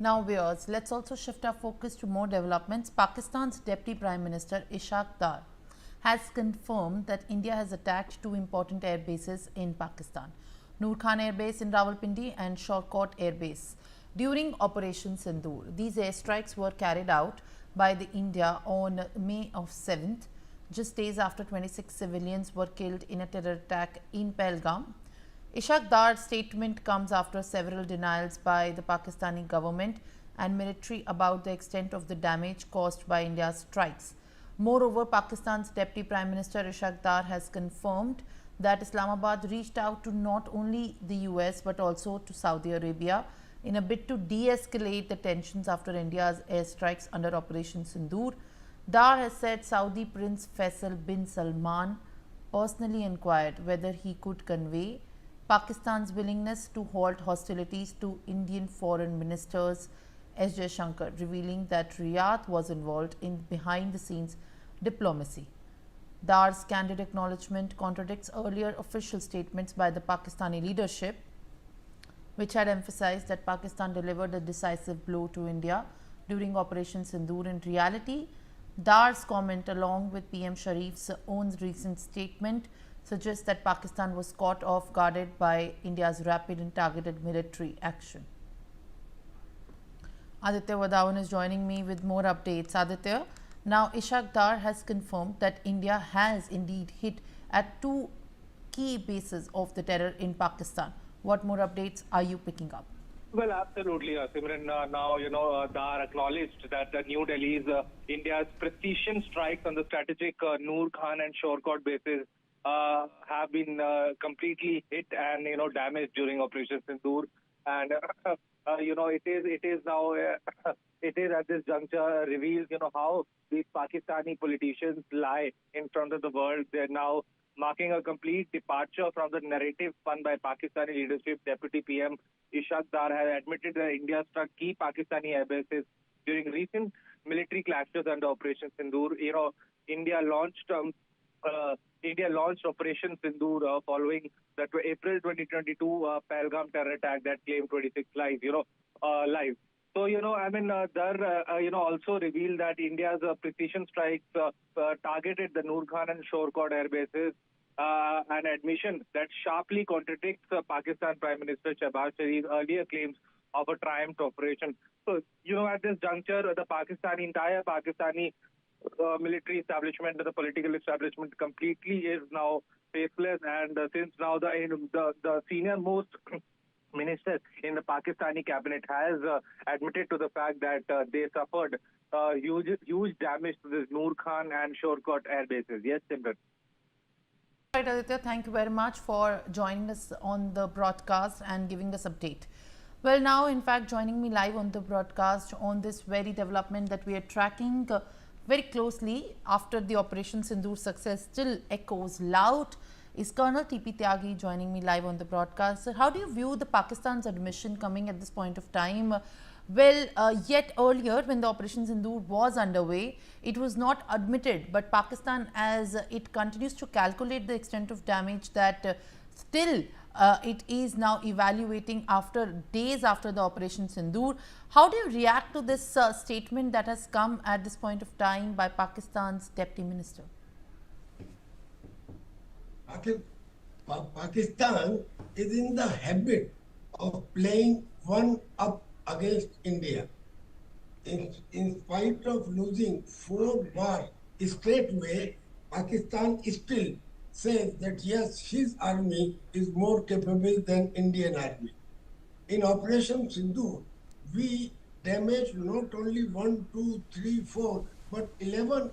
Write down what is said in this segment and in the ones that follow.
Now viewers, let's also shift our focus to more developments. Pakistan's Deputy Prime Minister Ishaq Dar has confirmed that India has attacked two important air bases in Pakistan, Nur Khan Airbase in Rawalpindi and Shorkot Airbase, during Operation Sindoor. These airstrikes were carried out by the India on May 7th, just days after 26 civilians were killed in a terror attack in Pahalgam. Ishaq Dar's statement comes after several denials by the Pakistani government and military about the extent of the damage caused by India's strikes. Moreover, Pakistan's Deputy Prime Minister Ishaq Dar has confirmed that Islamabad reached out to not only the US but also to Saudi Arabia in a bid to de-escalate the tensions after India's airstrikes under Operation Sindoor. Dar has said Saudi Prince Faisal bin Salman personally inquired whether he could convey Pakistan's willingness to halt hostilities to Indian Foreign Ministers S. Shankar, revealing that Riyadh was involved in behind-the-scenes diplomacy. Dar's candid acknowledgement contradicts earlier official statements by the Pakistani leadership, which had emphasized that Pakistan delivered a decisive blow to India during Operation Sindoor. In reality, Dar's comment, along with PM Sharif's own recent statement, suggests that Pakistan was caught off guard by India's rapid and targeted military action. Aditya Vadawan is joining me with more updates. Aditya, now Ishaq Dar has confirmed that India has indeed hit at two key bases of the terror in Pakistan. What more updates are you picking up? Well, absolutely, Simran. Now, Dar acknowledged that New Delhi's India's precision strikes on the strategic Nur Khan and Shorkot bases have been completely hit and damaged during Operation Sindoor, and it is now it is at this juncture reveals how these Pakistani politicians lie in front of the world. They're now marking a complete departure from the narrative spun by Pakistani leadership. Deputy PM Ishaq Dar has admitted that India struck key Pakistani airbases during recent military clashes under Operation Sindoor. India launched Operation Sindoor following the April 2022 Pahalgam terror attack that claimed 26 lives. Lives. So, Dar, also revealed that India's precision strikes targeted the Nur Khan and Shorkot air bases, an admission that sharply contradicts Pakistan Prime Minister Shehbaz Sharif's earlier claims of a triumph operation. So, at this juncture, the entire Pakistani military establishment, the political establishment completely is now faceless, and since now the senior most minister in the Pakistani cabinet has admitted to the fact that they suffered huge damage to this Nur Khan and Shorkot air bases. Yes, Simran. Right, Aditya, thank you very much for joining us on the broadcast and giving us update. Well, now, in fact, joining me live on the broadcast on this very development that we are tracking very closely after the Operation Sindoor success still echoes loud is Colonel T.P. Tyagi, joining me live on the broadcast. So how do you view the Pakistan's admission coming at this point of time? Well, yet earlier when the Operation Sindoor was underway, it was not admitted, but Pakistan, as it continues to calculate the extent of damage, that still it is now evaluating days after the Operation Sindoor. How do you react to this statement that has come at this point of time by Pakistan's Deputy Minister? Pakistan is in the habit of playing one up against India. In spite of losing 4 wars straightway, Pakistan still says that yes, his army is more capable than Indian army. In Operation Sindoor, we damaged not only 1, 2, 3, 4, but 11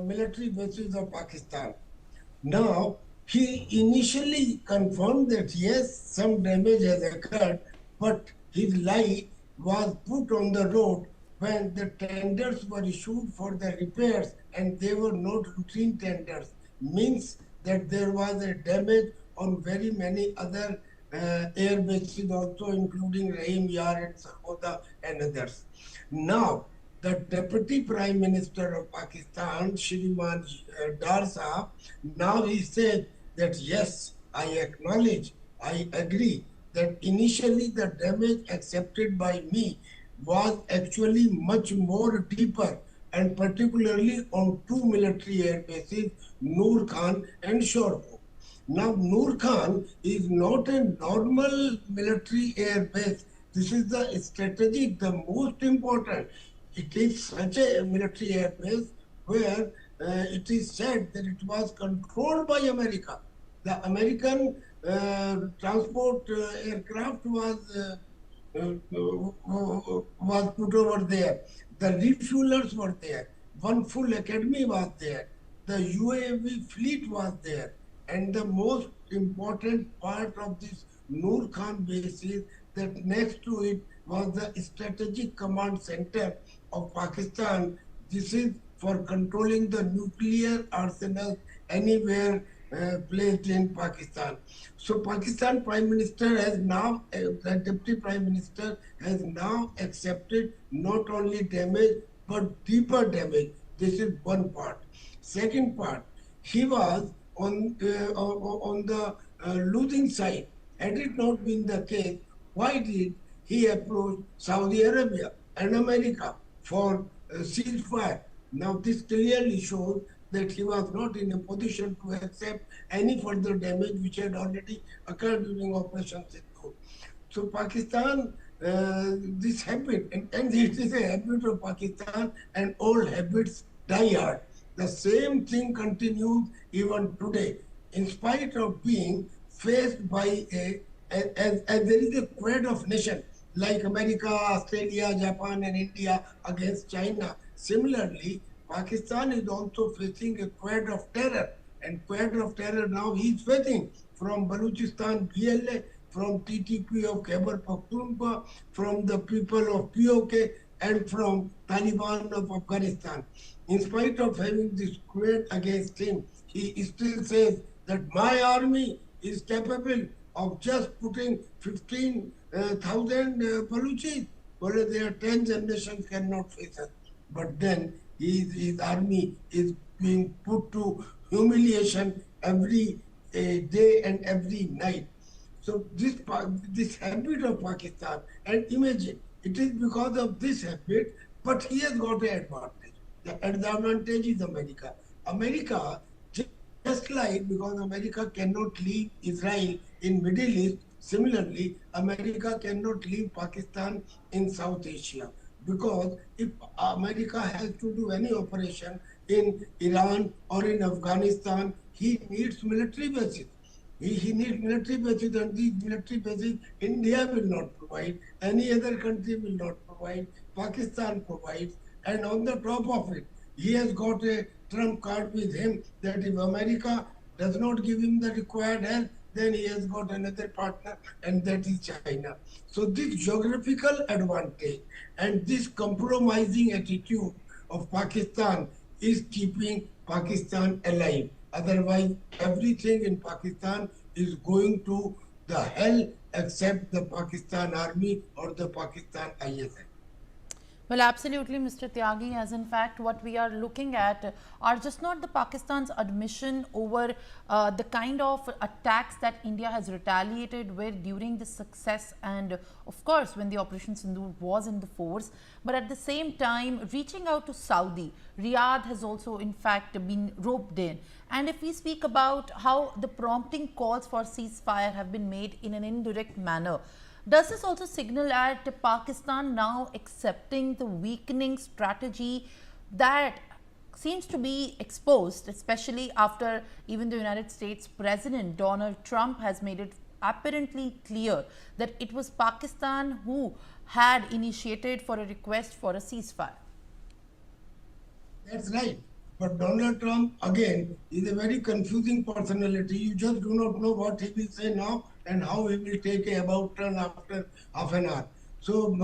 military bases of Pakistan. Now, he initially confirmed that yes, some damage has occurred, but his lie was put on the road when the tenders were issued for the repairs, and they were not routine tenders. Means that there was a damage on very many other air bases also, including Rahim Yar and Sargodha and others. Now, the Deputy Prime Minister of Pakistan, Shriman Dar Sahab, now he said that yes, I acknowledge, I agree that initially the damage accepted by me was actually much more deeper, and particularly on two military air bases, Nur Khan and Shorkot. Now, Nur Khan is not a normal military air base. This is the strategic, the most important. It is such a military air base where it is said that it was controlled by America. The American transport aircraft was put over there. The refuelers were there. One full academy was there. The UAV fleet was there. And the most important part of this Nur Khan base is that next to it was the strategic command center of Pakistan. This is for controlling the nuclear arsenal anywhere placed in Pakistan. So Pakistan Prime Minister has now, the Deputy Prime Minister has now accepted not only damage but deeper damage. This is one part. Second part, he was on the losing side. Had it not been the case, why did he approach Saudi Arabia and America for ceasefire? Now this clearly shows that he was not in a position to accept any further damage which had already occurred during Operation Sindoor. So Pakistan, this habit, and it is a habit of Pakistan, and old habits die hard. The same thing continues even today, in spite of being faced by as there is a quad of nations like America, Australia, Japan, and India against China. Similarly, Pakistan is also facing a quad of terror, and quad of terror now he is facing from Balochistan BLA, from TTP of Khyber Pakhtunkhwa, from the people of POK, and from Taliban of Afghanistan. In spite of having this quad against him, he still says that my army is capable of just putting 15,000 Baluchis. Well, their 10 generations cannot face us. But then his army is being put to humiliation every day and every night. So this habit of Pakistan, and imagine, it is because of this habit, but he has got an advantage. The advantage is America. America, just like because America cannot leave Israel in Middle East, similarly, America cannot leave Pakistan in South Asia. Because if America has to do any operation in Iran or in Afghanistan, he needs military bases. He needs military bases, and these military bases India will not provide, any other country will not provide, Pakistan provides, and on the top of it, he has got a trump card with him that if America does not give him the required help, then he has got another partner, and that is China. So this geographical advantage and this compromising attitude of Pakistan is keeping Pakistan alive. Otherwise, everything in Pakistan is going to the hell except the Pakistan Army or the Pakistan ISI. Well, absolutely, Mr. Tyagi, as in fact what we are looking at are just not the Pakistan's admission over the kind of attacks that India has retaliated with during the success and of course when the Operation Sindoor was in the force, but at the same time reaching out to Saudi. Riyadh has also in fact been roped in. And if we speak about how the prompting calls for ceasefire have been made in an indirect manner, does this also signal at Pakistan now accepting the weakening strategy that seems to be exposed, especially after even the United States President Donald Trump has made it apparently clear that it was Pakistan who had initiated for a request for a ceasefire? That's right. But Donald Trump, again, is a very confusing personality. You just do not know what he will say now and how he will take a about turn after half an hour. So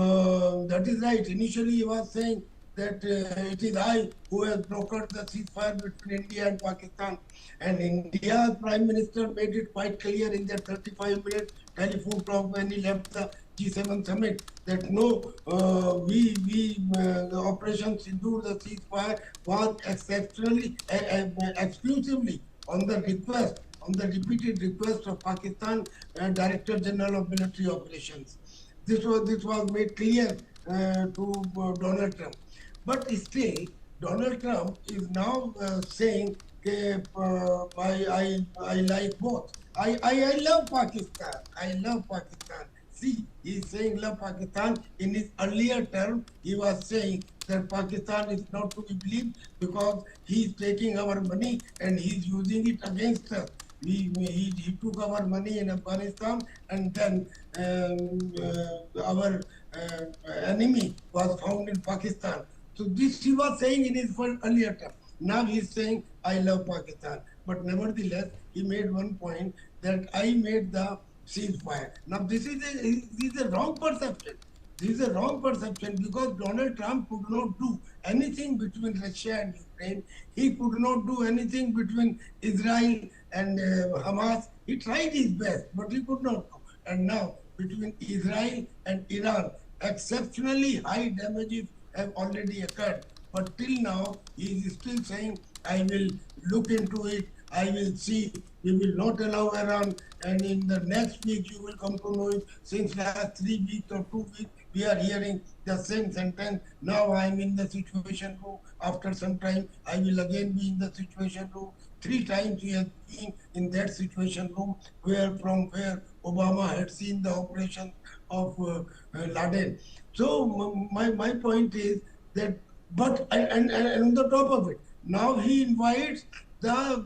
that is right. Initially, he was saying that it is I who has brokered the ceasefire between India and Pakistan. And India's Prime Minister made it quite clear in that 35-minute telephone talk when he left the G7 summit that no, the Operation Sindoor, the ceasefire was exceptionally, exclusively on the request, on the repeated request of Pakistan Director General of Military Operations. This was made clear Donald Trump. But still, Donald Trump is now saying, I like both. I love Pakistan. I love Pakistan. See, he's saying love Pakistan. In his earlier term, he was saying that Pakistan is not to be believed because he's taking our money and he's using it against us. He took our money in Afghanistan, and then our enemy was found in Pakistan. So this he was saying in his earlier term. Now he's saying, I love Pakistan. But nevertheless, he made one point that I made the ceasefire. Now this is a wrong perception. This is a wrong perception because Donald Trump could not do anything between Russia and Ukraine. He could not do anything between Israel and Hamas. He tried his best, but he could not do. And now between Israel and Iran, exceptionally high damages have already occurred. But till now, he is still saying, I will look into it, I will see, we will not allow Iran, and in the next week you will come to know it. Since last 3 weeks or 2 weeks, we are hearing the same sentence. Now I am in the situation room. After some time, I will again be in the situation room. 3 times he has been in that situation room from where Obama had seen the operation of Laden. So my point is that, but and on the top of it, now he invites the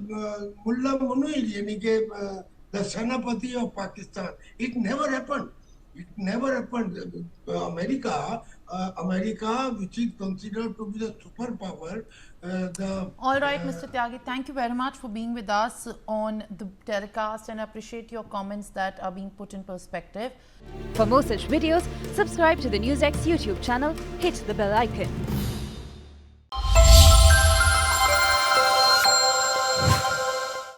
Mullah Munair, the Senapati of Pakistan. It never happened. It never happened. America, which is considered to be the superpower, All right, Mr. Tyagi, thank you very much for being with us on the telecast, and I appreciate your comments that are being put in perspective. For more such videos, subscribe to the Newsx YouTube channel, hit the bell icon.